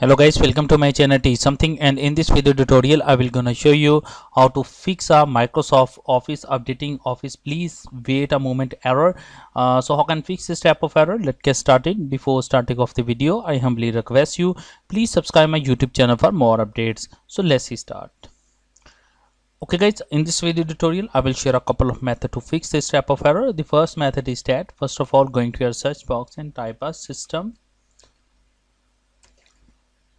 Hello guys, welcome to my channel Teach Something, and in this video tutorial I will gonna show you how to fix a Microsoft Office updating Office. Please wait a moment error. So how can fix this type of error? Let's get started. Before starting of the video, I humbly request you please subscribe my YouTube channel for more updates. So let's start. Okay guys, in this video tutorial I will share a couple of methods to fix this type of error. The first method is that first of all going to your search box and type a system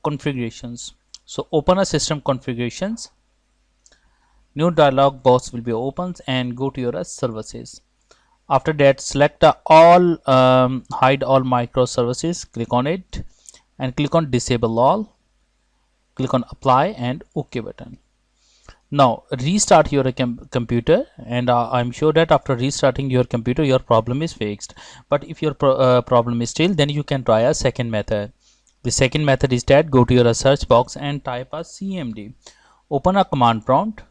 configurations. So open a system configurations, new dialog box will be opened, and go to your services. After that select all hide all microservices, click on it and click on disable all, click on apply and OK button. Now restart your computer, and I'm sure that after restarting your computer your problem is fixed. But if your problem is still, then you can try a second method. The second method is that go to your search box and type a cmd, open a command prompt.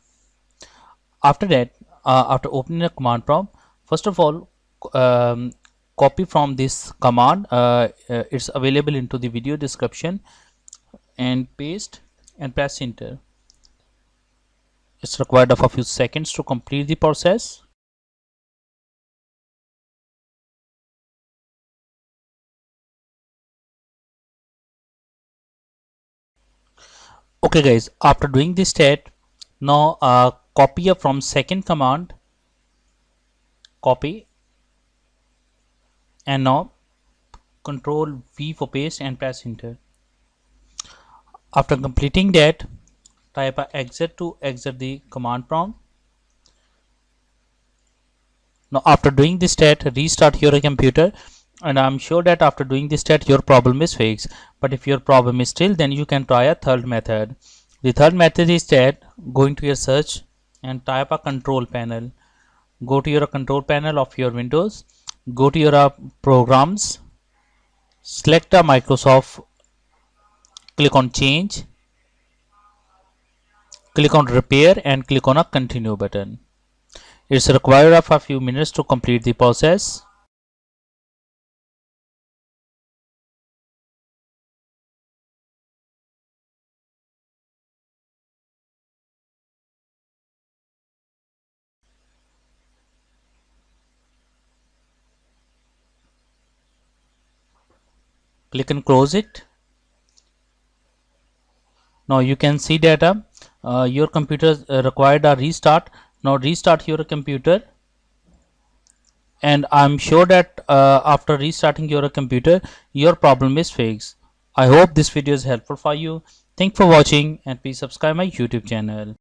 After that after opening a command prompt, first of all copy from this command, it's available into the video description, and paste and press enter. It's required of a few seconds to complete the process. Okay guys, after doing this step, now copy from second command, copy, and now control V for paste and press enter. After completing that, type a exit to exit the command prompt. Now after doing this step, restart your computer, and I'm sure that after doing this step your problem is fixed. But if your problem is still, then you can try a third method. The third method is that going to your search and type a control panel. Go to your control panel of your Windows, go to your programs, select a Microsoft, click on change, click on repair and click on a continue button. It's required of a few minutes to complete the process. Click and close it. Now you can see that your computer required a restart. Now restart your computer, and I'm sure that after restarting your computer your problem is fixed. I hope this video is helpful for you. Thanks for watching, and please subscribe my YouTube channel.